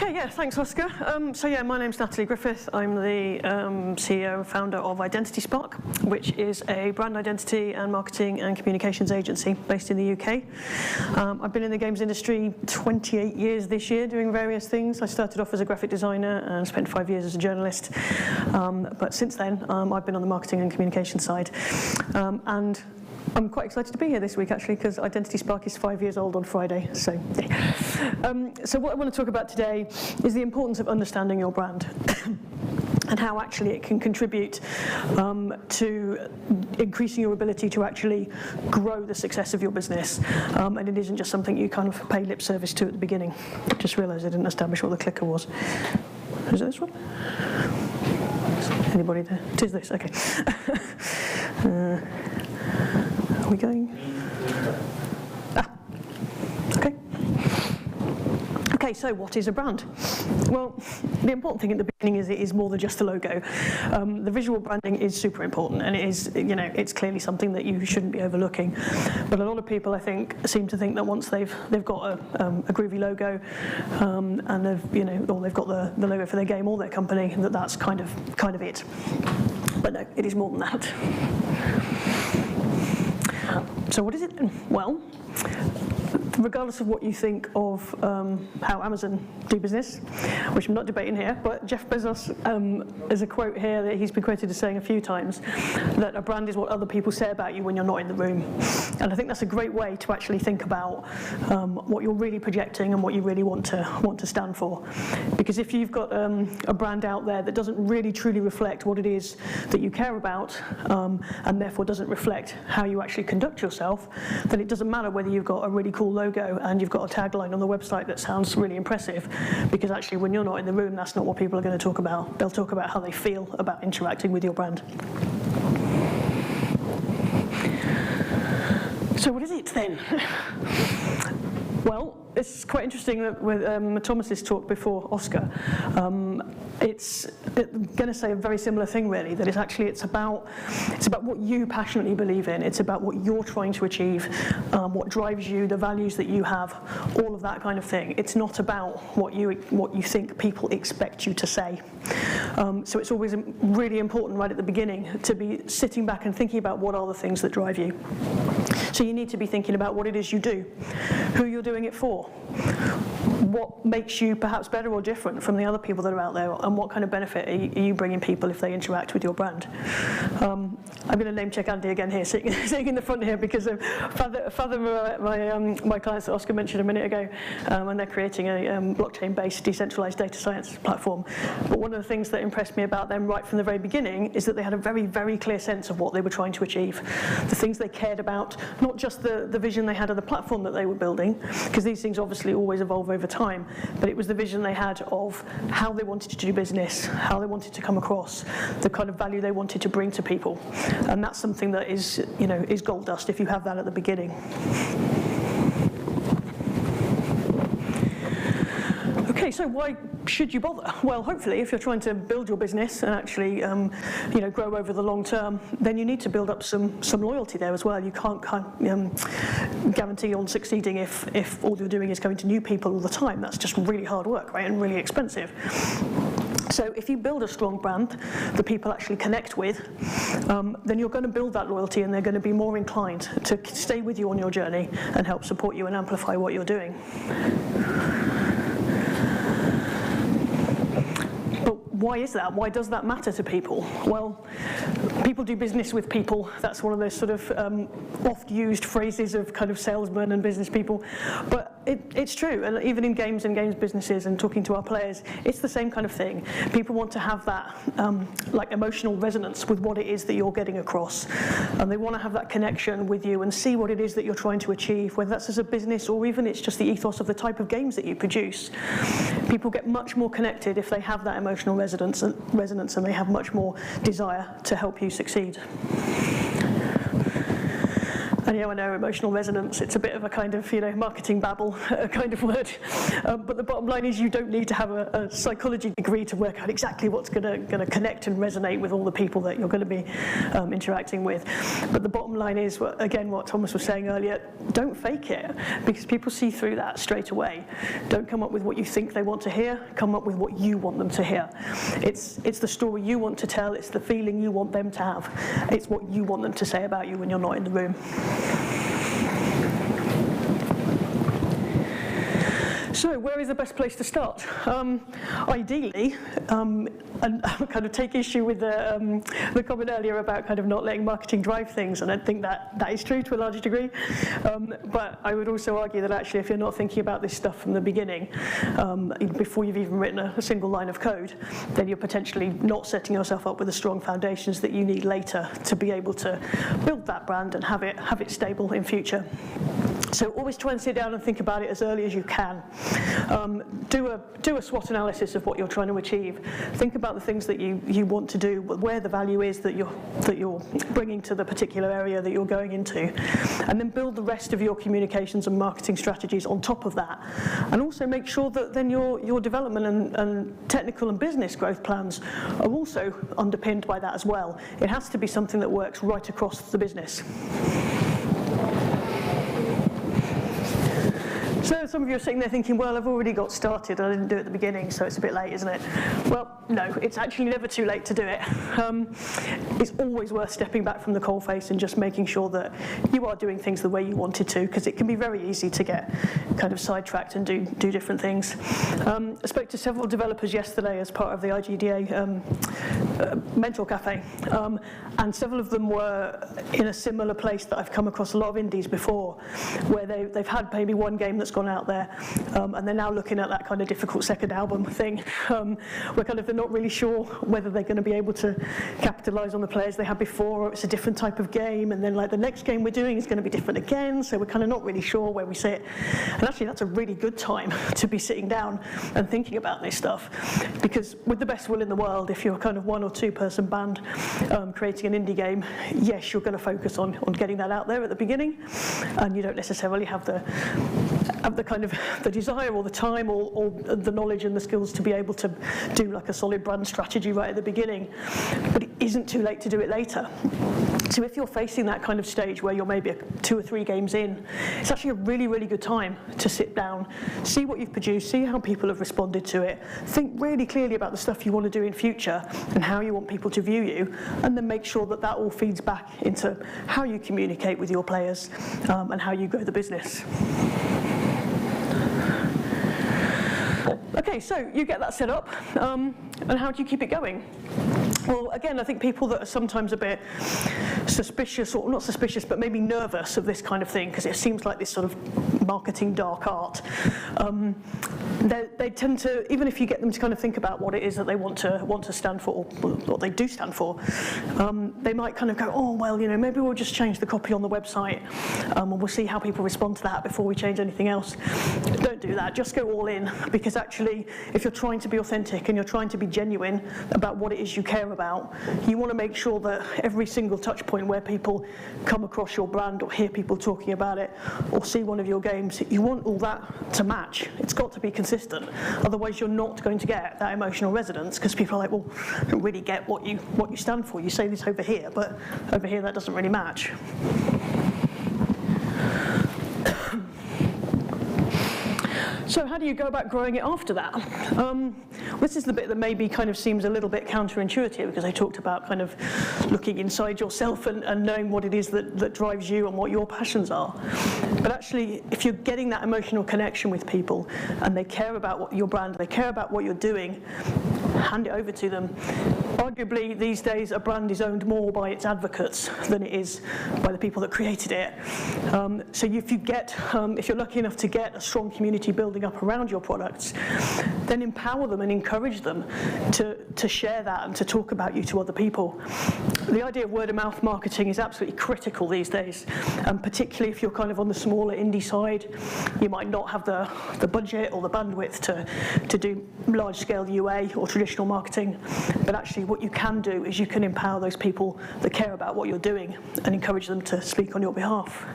Okay, yeah, thanks, Oscar. My name's Natalie Griffith. I'm the CEO and founder of Identity Spark, which is a brand identity and marketing and communications agency based in the UK. I've been in the games industry 28 years this year, doing various things. I started off as a graphic designer and spent 5 years as a journalist. But since then, I've been on the marketing and communication side. And I'm quite excited to be here this week, actually, because Identity Spark is 5 years old on Friday. So what I want to talk about today is the importance of understanding your brand and how actually it can contribute to increasing your ability to actually grow the success of your business. And it isn't just something you kind of pay lip service to at the beginning. Just realised I didn't establish what the clicker was. Is it this one? Anybody there? It is this, okay. Are we going? Okay. Okay, so what is a brand? Well, the important thing at the beginning is it is more than just a logo. The visual branding is super important, and it is, it's clearly something that you shouldn't be overlooking. But a lot of people, I think, seem to think that once they've got a groovy logo, and they've got the logo for their game or their company, that's kind of it. But no, it is more than that. So what is it? Well, regardless of what you think of how Amazon do business, which I'm not debating here, but Jeff Bezos, there's a quote here that he's been quoted as saying a few times, that a brand is what other people say about you when you're not in the room. And I think that's a great way to actually think about what you're really projecting and what you really want to stand for. Because if you've got a brand out there that doesn't really truly reflect what it is that you care about, and therefore doesn't reflect how you actually conduct yourself, then it doesn't matter whether you've got a really cool logo and you've got a tagline on the website that sounds really impressive, because actually when you're not in the room, that's not what people are going to talk about. They'll talk about how they feel about interacting with your brand. So what is it then? Well, it's quite interesting that with Thomas's talk before Oscar, it's going to say a very similar thing, really, that it's about what you passionately believe in. It's about what you're trying to achieve, what drives you, the values that you have, all of that kind of thing. It's not about what you think people expect you to say. So it's always really important right at the beginning to be sitting back and thinking about what are the things that drive you. So you need to be thinking about what it is you do, who you're doing it for, what makes you perhaps better or different from the other people that are out there, and what kind of benefit are you bringing people if they interact with your brand. I'm going to name check Andy again here, sitting in the front here, because fathom my clients that Oscar mentioned a minute ago, and they're creating a blockchain-based decentralized data science platform. But one of the things that impressed me about them right from the very beginning is that they had a very, very clear sense of what they were trying to achieve, the things they cared about, not just the vision they had of the platform that they were building, because these things obviously always evolve over time, but it was the vision they had of how they wanted to do business, how they wanted to come across, the kind of value they wanted to bring to people. And that's something that is gold dust if you have that at the beginning. Okay, so why should you bother? Well, hopefully, if you're trying to build your business and actually, grow over the long term, then you need to build up some loyalty there as well. You can't guarantee on succeeding if all you're doing is going to new people all the time. That's just really hard work, right, and really expensive. So if you build a strong brand that people actually connect with, then you're going to build that loyalty, and they're going to be more inclined to stay with you on your journey and help support you and amplify what you're doing. Why is that? Why does that matter to people? Well, people do business with people. That's one of those sort of oft-used phrases of kind of salesmen and business people. But it's true, and even in games and games businesses and talking to our players, it's the same kind of thing. People want to have that emotional resonance with what it is that you're getting across. And they want to have that connection with you and see what it is that you're trying to achieve, whether that's as a business or even it's just the ethos of the type of games that you produce. People get much more connected if they have that emotional resonance, and they have much more desire to help you succeed. And I know emotional resonance, it's a bit of a kind of, marketing babble kind of word. But the bottom line is you don't need to have a psychology degree to work out exactly what's going to connect and resonate with all the people that you're going to be interacting with. But the bottom line is, again, what Thomas was saying earlier, don't fake it, because people see through that straight away. Don't come up with what you think they want to hear, come up with what you want them to hear. It's the story you want to tell, it's the feeling you want them to have, it's what you want them to say about you when you're not in the room. So, where is the best place to start? Ideally, and I kind of take issue with the comment earlier about kind of not letting marketing drive things, and I think that is true to a large degree. But I would also argue that actually, if you're not thinking about this stuff from the beginning, before you've even written a single line of code, then you're potentially not setting yourself up with the strong foundations that you need later to be able to build that brand and have it stable in future. So always try and sit down and think about it as early as you can. Do a SWOT analysis of what you're trying to achieve. Think about the things that you want to do, where the value is that you're bringing to the particular area that you're going into, and then build the rest of your communications and marketing strategies on top of that. And also make sure that then your development and technical and business growth plans are also underpinned by that as well. It has to be something that works right across the business. So some of you are sitting there thinking, well, I've already got started, I didn't do it at the beginning, so it's a bit late, isn't it? Well, no, it's actually never too late to do it. It's always worth stepping back from the coalface and just making sure that you are doing things the way you wanted to, because it can be very easy to get kind of sidetracked and do different things. I spoke to several developers yesterday as part of the IGDA Mentor Cafe, and several of them were in a similar place that I've come across a lot of indies before, where they've had maybe one game that's gone out there, and they're now looking at that kind of difficult second album thing, where kind of they're not really sure whether they're going to be able to capitalize on the players they had before, or it's a different type of game, and then like the next game we're doing is going to be different again, so we're kind of not really sure where we sit. And actually that's a really good time to be sitting down and thinking about this stuff, because with the best will in the world, if you're kind of 1 or 2 person band creating an indie game, yes, you're going to focus on getting that out there at the beginning, and you don't necessarily have the kind of the desire or the time or the knowledge and the skills to be able to do like a solid brand strategy right at the beginning. But it isn't too late to do it later. So if you're facing that kind of stage where you're maybe 2 or 3 games in, it's actually a really, really good time to sit down, see what you've produced, see how people have responded to it, think really clearly about the stuff you want to do in future and how you want people to view you, and then make sure that that all feeds back into how you communicate with your players and how you grow the business. Okay, so you get that set up, and how do you keep it going? Well, again, I think people that are sometimes a bit suspicious, or not suspicious, but maybe nervous of this kind of thing, because it seems like this sort of marketing dark art, they tend to, even if you get them to kind of think about what it is that they want to stand for, or what they do stand for, they might kind of go, oh, well, maybe we'll just change the copy on the website, and we'll see how people respond to that before we change anything else. Don't do that, just go all in, because actually, if you're trying to be authentic and you're trying to be genuine about what it is you care about, you want to make sure that every single touch point where people come across your brand or hear people talking about it or see one of your games, you want all that to match. It's got to be consistent, otherwise you're not going to get that emotional resonance, because people are like, well, I don't really get what you stand for. You say this over here, but over here that doesn't really match. So how do you go about growing it after that? This is the bit that maybe kind of seems a little bit counterintuitive, because I talked about kind of looking inside yourself and knowing what it is that drives you and what your passions are. But actually, if you're getting that emotional connection with people and they care about your brand, they care about what you're doing, hand it over to them. Arguably, these days, a brand is owned more by its advocates than it is by the people that created it. So if you're lucky enough to get a strong community building up around your products, then empower them and encourage them to share that and to talk about you to other people. The idea of word-of-mouth marketing is absolutely critical these days, and particularly if you're kind of on the smaller indie side, you might not have the budget or the bandwidth to do large-scale UA or traditional marketing, but actually what you can do is you can empower those people that care about what you're doing and encourage them to speak on your behalf.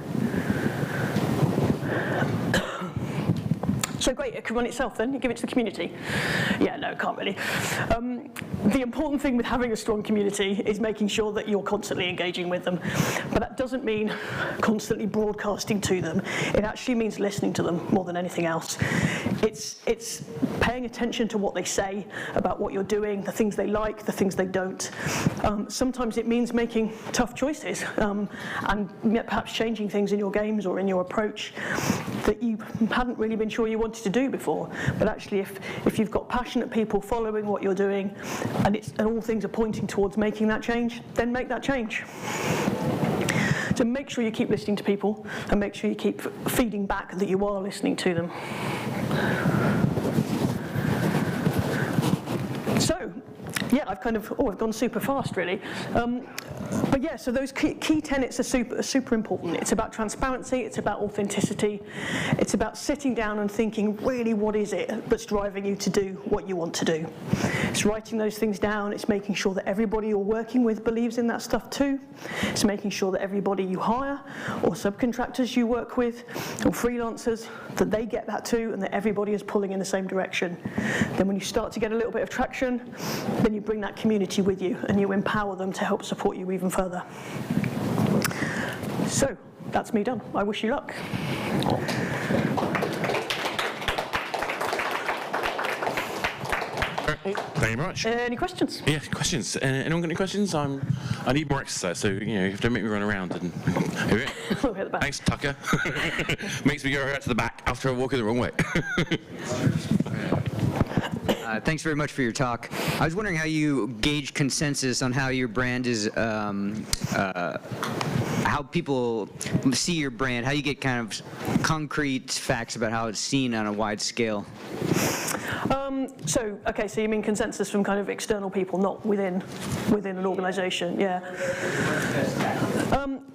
So great, it can run itself then, you give it to the community. Yeah, no, it can't really. The important thing with having a strong community is making sure that you're constantly engaging with them. But that doesn't mean constantly broadcasting to them. It actually means listening to them more than anything else. It's paying attention to what they say about what you're doing, the things they like, the things they don't. Sometimes it means making tough choices and perhaps changing things in your games or in your approach that you hadn't really been sure you wanted to do before. But actually, if you've got passionate people following what you're doing and all things are pointing towards making that change, then make that change. So make sure you keep listening to people and make sure you keep feeding back that you are listening to them. So, yeah, I've gone super fast really. But yeah, so those key tenets are super important. It's about transparency, it's about authenticity, it's about sitting down and thinking, really, what is it that's driving you to do what you want to do? It's writing those things down, it's making sure that everybody you're working with believes in that stuff too. It's making sure that everybody you hire, or subcontractors you work with, or freelancers, that they get that too, and that everybody is pulling in the same direction. Then when you start to get a little bit of traction, then you bring that community with you, and you empower them to help support you even further. So, that's me done. I wish you luck. Thank you very much. Any questions? Yeah, questions. Anyone got any questions? I need more exercise, so you have to make me run around. And here we go. At the back. Thanks, Tucker. Makes me go right to the back after I walk in the wrong way. Thanks very much for your talk. I was wondering how you gauge consensus on how your brand is, how people see your brand, how you get kind of concrete facts about how it's seen on a wide scale. So you mean consensus from kind of external people, not within an organisation, yeah.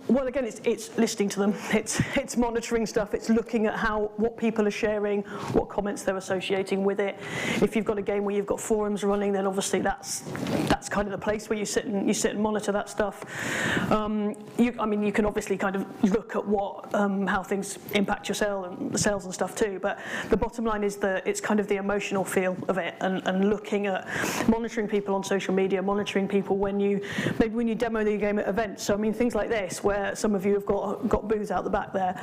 Well, again, it's listening to them. It's monitoring stuff. It's looking at what people are sharing, what comments they're associating with it. If you've got a game where you've got forums running, then obviously that's kind of the place where you sit and monitor that stuff. You can obviously kind of look at how things impact your sales and stuff too. But the bottom line is that it's kind of the emotional feel of it, and looking at monitoring people on social media, monitoring people when you demo the game at events. So I mean things like this, where some of you have got booths out the back there.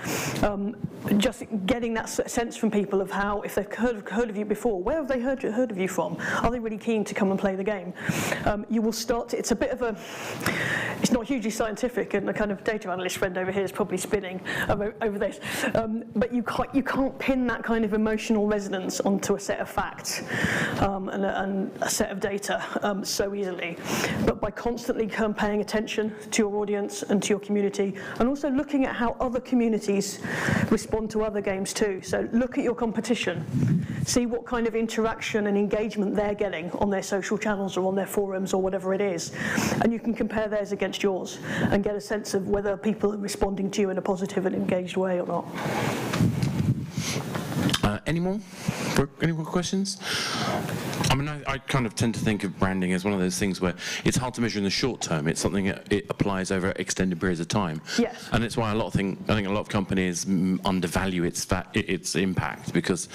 Just getting that sense from people of how, if they've heard of you before, where have they heard of you from? Are they really keen to come and play the game? You will start to, it's not hugely scientific, and the kind of data analyst friend over here is probably spinning over this. But you can't pin that kind of emotional resonance onto a set of facts and a set of data so easily. But by constantly paying attention to your audience and to your community, and also looking at how other communities respond to other games too. So look at your competition, see what kind of interaction and engagement they're getting on their social channels or on their forums or whatever it is, and you can compare theirs against yours and get a sense of whether people are responding to you in a positive and engaged way or not. Any more questions? I mean, I kind of tend to think of branding as one of those things where it's hard to measure in the short term. It's something that it applies over extended periods of time. Yes. And it's why I think a lot of companies undervalue its impact, because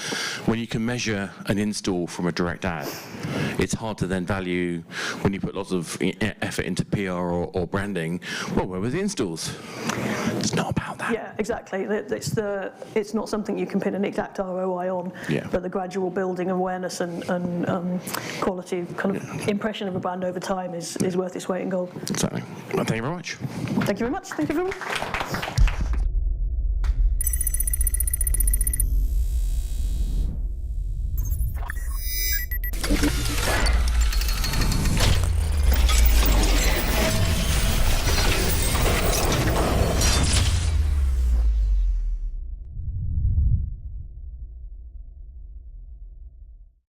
when you can measure an install from a direct ad, it's hard to then value when you put lots of effort into PR or branding. Well, where were the installs? It's not about that. Yeah, exactly. It's not something you can pin an exact ROI on, yeah. But the gradual building awareness and quality kind of impression of a brand over time is worth its weight in gold. Exactly. Well, thank you very much. Thank you very much. Thank you very much.